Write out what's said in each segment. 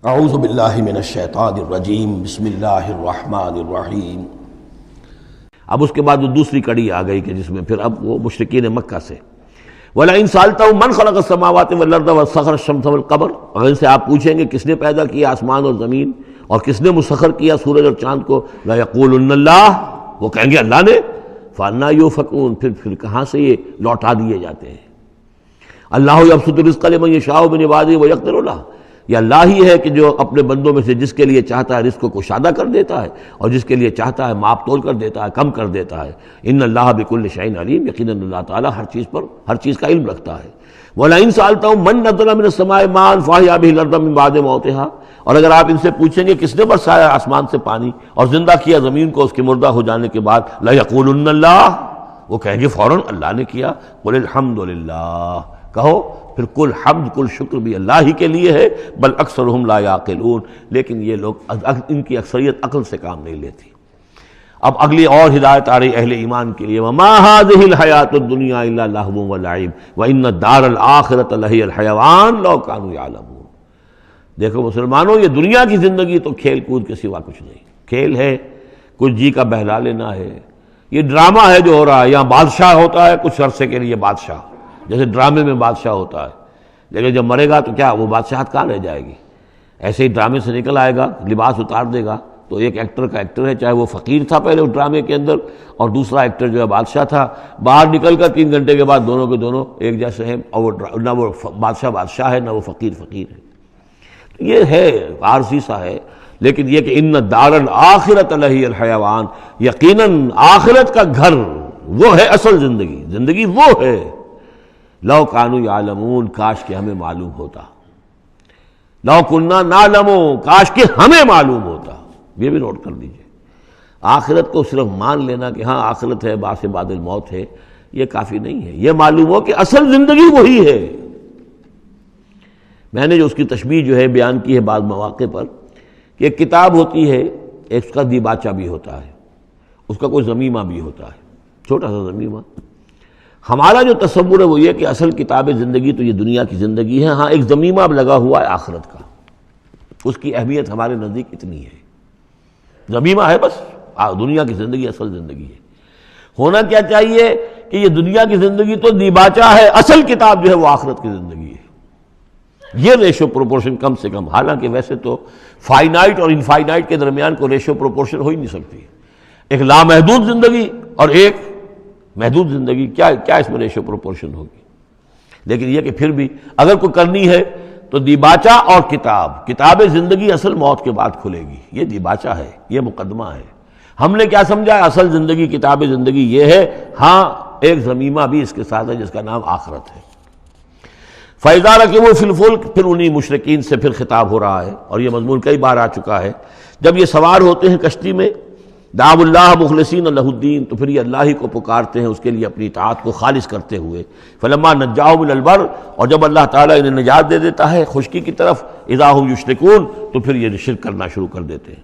اعوذ باللہ من الشیطان الرجیم بسم اللہ الرحمن الرحیم۔ اب اس کے بعد وہ دوسری کڑی آ گئی کہ جس میں پھر اب وہ مشرکین مکہ سے وَلَئِن سَأَلْتَهُم مَّنْ خَلَقَ السَّمَاوَاتِ وَالْأَرْضَ وَسَخَّرَ الشَّمْسَ وَالْقَمَرَ، اگر ان سے آپ پوچھیں گے کس نے پیدا کیا آسمان اور زمین اور کس نے مسخر کیا سورج اور چاند کو، لَيَقُولُنَّ اللَّهُ، وہ کہیں گے اللہ نے، فَأَنَّىٰ يُؤْفَكُونَ، پھر کہاں سے یہ لوٹا دیے جاتے ہیں۔ اللہ یبسط الرزق لمن یشاء من عبادہ ویقدر لہ، یہ اللہ ہی ہے کہ جو اپنے بندوں میں سے جس کے لیے چاہتا ہے رزق کو کشادہ کر دیتا ہے اور جس کے لیے چاہتا ہے ماپ تول کر دیتا ہے، کم کر دیتا ہے۔ ان اللہ بکل شیء علیم، یقیناً اللہ تعالیٰ ہر چیز کا علم رکھتا ہے۔ وَلَئِن سَأَلْتَهُم مَّن نَّزَّلَ مِنَ السَّمَاءِ مَاءً فَأَحْيَا بِهِ الْأَرْضَ مِن بَعْدِ مَوْتِهَا، اور اگر آپ ان سے پوچھیں گے کس نے برسایا آسمان سے پانی اور زندہ کیا زمین کو اس کے مردہ ہو جانے کے بعد، لَيَقُولُنَّ اللَّهُ، وہ کہیں گے فوراً اللہ نے کیا۔ قُلِ الْحَمْدُ لِلَّهِ، کہو پھر کل حمد کل شکر بھی اللہ ہی کے لیے ہے، بل اکثرہم لا یعقلون، لیکن یہ لوگ ان کی اکثریت عقل سے کام نہیں لیتی۔ اب اگلی اور ہدایت آ رہی اہل ایمان کے لیے، وما هذه الحیاۃ الدنیا الا لہو ولعب وان الدار الآخرۃ لہی الحیوان لو کانوا یعلمون۔ دیکھو مسلمانوں، یہ دنیا کی زندگی تو کھیل کود کے سوا کچھ نہیں، کھیل ہے، کچھ جی کا بہلا لینا ہے، یہ ڈرامہ ہے جو ہو رہا ہے۔ یہاں بادشاہ ہوتا ہے کچھ عرصے کے لیے بادشاہ، جیسے ڈرامے میں بادشاہ ہوتا ہے، لیکن جب مرے گا تو کیا وہ بادشاہت کہاں رہ جائے گی؟ ایسے ہی ڈرامے سے نکل آئے گا، لباس اتار دے گا تو ایک ایکٹر کا ایکٹر ہے، چاہے وہ فقیر تھا پہلے اس ڈرامے کے اندر اور دوسرا ایکٹر جو ہے بادشاہ تھا، باہر نکل کر 3 گھنٹے کے بعد دونوں کے دونوں ایک جیسے ہیں، اور نہ وہ بادشاہ ہے نہ وہ فقیر ہے۔ یہ ہے عارضی سا ہے، لیکن یہ کہ ان الدار الآخرۃ لہی الحیوان، یقیناً آخرت کا گھر وہ ہے اصل زندگی وہ ہے۔ لو کانوا یعلمون، کاش کہ ہمیں معلوم ہوتا، لو کننا نعلم، کاش کہ ہمیں معلوم ہوتا۔ یہ بھی نوٹ کر لیجئے، آخرت کو صرف مان لینا کہ ہاں آخرت ہے، بعد سے بعد الموت ہے، یہ کافی نہیں ہے۔ یہ معلوم ہو کہ اصل زندگی وہی ہے۔ میں نے جو اس کی تشبیہ جو ہے بیان کی ہے بعض مواقع پر، کہ ایک کتاب ہوتی ہے، ایک اس کا دیباچہ بھی ہوتا ہے، اس کا کوئی ضمیمہ بھی ہوتا ہے، چھوٹا سا ضمیمہ۔ ہمارا جو تصور ہے وہ یہ کہ اصل کتاب زندگی تو یہ دنیا کی زندگی ہے، ہاں ایک ضمیمہ اب لگا ہوا ہے آخرت کا، اس کی اہمیت ہمارے نزدیک اتنی ہے۔ ضمیمہ ہے بس، دنیا کی زندگی اصل زندگی ہے۔ ہونا کیا چاہیے کہ یہ دنیا کی زندگی تو دیباچہ ہے، اصل کتاب جو ہے وہ آخرت کی زندگی ہے۔ یہ ریشو پروپورشن کم سے کم، حالانکہ ویسے تو فائنائٹ اور انفائنائٹ کے درمیان کوئی ریشو پروپورشن ہو ہی نہیں سکتی، ایک لامحدود زندگی اور ایک محدود زندگی، کیا اس میں ریشو پروپورشن ہوگی؟ لیکن یہ کہ پھر بھی اگر کوئی کرنی ہے تو دیباچہ اور کتاب زندگی اصل موت کے بعد کھلے گی، یہ دیباچہ ہے، یہ مقدمہ ہے۔ ہم نے کیا سمجھا ہے اصل زندگی کتاب زندگی یہ ہے، ہاں ایک ضمیمہ بھی اس کے ساتھ ہے جس کا نام آخرت ہے۔ فَإِذَا رَكِبُوا فِي الْفُلْكِ، پھر انہی مشرکین سے پھر خطاب ہو رہا ہے، اور یہ مضمون کئی بار آ چکا ہے۔ جب یہ سوار ہوتے ہیں کشتی میں، دعوا اللہ مخلصین لہ الدین، تو پھر یہ اللہ ہی کو پکارتے ہیں، اس کے لیے اپنی اطاعت کو خالص کرتے ہوئے۔ فلما نجاہم الی البر، اور جب اللہ تعالیٰ انہیں نجات دے دیتا ہے خشکی کی طرف، اذا ہم یشرکون، تو پھر یہ شرک کرنا شروع کر دیتے ہیں۔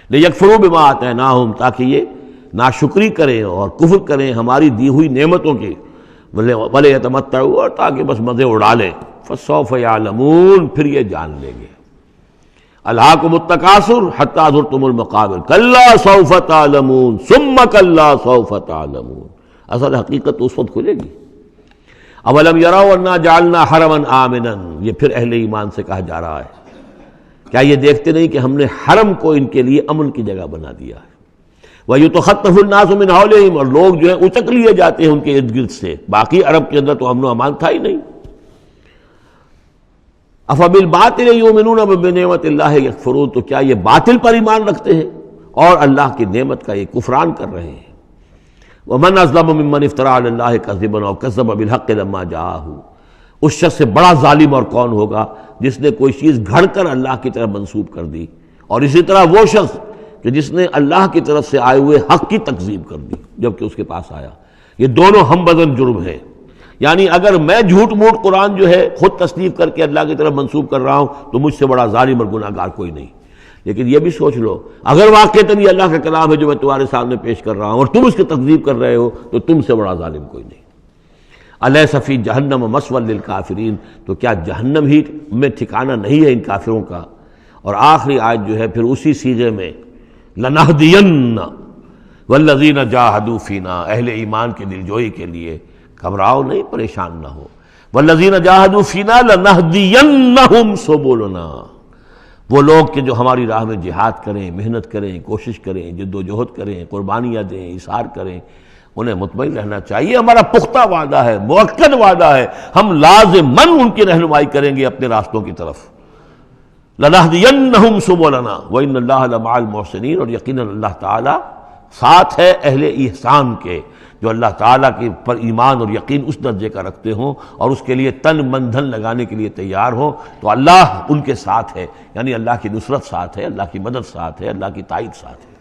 لیکفروا بما آتیناہم، تاکہ یہ ناشکری کریں اور کفر کریں ہماری دی ہوئی نعمتوں کی، ولیتمتعوا، اور تاکہ بس مزے اڑا لیں۔ فسوف یعلمون، پھر یہ جان لیں گے۔ الہاکم التکاثر حتی زرتم المقابر، کلا سوف تعلمون ثم کلا سوف تعلمون، اصل حقیقت تو اس وقت کھلے گی۔ اولم یروا انا جعلنا حرما آمنا، یہ پھر اہل ایمان سے کہا جا رہا ہے، کیا یہ دیکھتے نہیں کہ ہم نے حرم کو ان کے لیے امن کی جگہ بنا دیا ہے۔ وَيُتَخَطَّفُ النَّاسُ مِنْ حَوْلِهِمْ، اور لوگ جو ہیں اچک لیے جاتے ہیں ان کے ارد گرد سے، باقی عرب کے اندر تو امن و امان تھا ہی نہیں۔ افبالباطل یؤمنون وبنعمت اللہ یکفرون، تو کیا یہ باطل پر ایمان رکھتے ہیں اور اللہ کی نعمت کا یہ کفران کر رہے ہیں۔ ومن اظلم ممن افترى علی اللہ کذبا او کذب بالحق لما جاءہ، اس شخص سے بڑا ظالم اور کون ہوگا جس نے کوئی چیز گھڑ کر اللہ کی طرف منسوب کر دی، اور اسی طرح وہ شخص کہ جس نے اللہ کی طرف سے آئے ہوئے حق کی تکذیب کر دی جبکہ اس کے پاس آیا۔ یہ دونوں ہم بدن جرم ہیں، یعنی اگر میں جھوٹ موٹ قرآن جو ہے خود تصنیف کر کے اللہ کی طرف منسوب کر رہا ہوں تو مجھ سے بڑا ظالم اور گناہ گار کوئی نہیں۔ لیکن یہ بھی سوچ لو، اگر واقعتاً یہ اللہ کا کلام ہے جو میں تمہارے سامنے پیش کر رہا ہوں اور تم اس کی تکذیب کر رہے ہو تو تم سے بڑا ظالم کوئی نہیں۔ الیس فی جہنم مثوی للکافرین، تو کیا جہنم ہی میں ٹھکانہ نہیں ہے ان کافروں کا؟ اور آخری آیت جو ہے پھر اسی سیغے میں لنہدین والذین جاہدوا فینا، اہل ایمان کے دلجوئی کے لیے گھبراؤ نہیں، پریشان نہ ہو، والذین جاہدوا فینا لنہدینہم سبلنا، وہ لوگ کہ جو ہماری راہ میں جہاد کریں، محنت کریں، کوشش کریں، جد و جہد کریں، قربانیاں دیں، اظہار کریں، انہیں مطمئن رہنا چاہیے ہمارا پختہ وعدہ ہے، مؤکد وعدہ ہے، ہم لازماً ان کی رہنمائی کریں گے اپنے راستوں کی طرف۔ لَنَهْدِيَنَّهُمْ سُبُلَنَا وَإِنَّ اللَّهَ لَمَعَ الْمُحْسِنِينَ، اور یقیناً اللہ تعالیٰ ساتھ ہے اہل احسان کے، جو اللہ تعالیٰ کے پر ایمان اور یقین اس درجے کا رکھتے ہوں اور اس کے لیے تن من دھن لگانے کے لیے تیار ہوں، تو اللہ ان کے ساتھ ہے، یعنی اللہ کی نصرت ساتھ ہے، اللہ کی مدد ساتھ ہے، اللہ کی تائید ساتھ ہے۔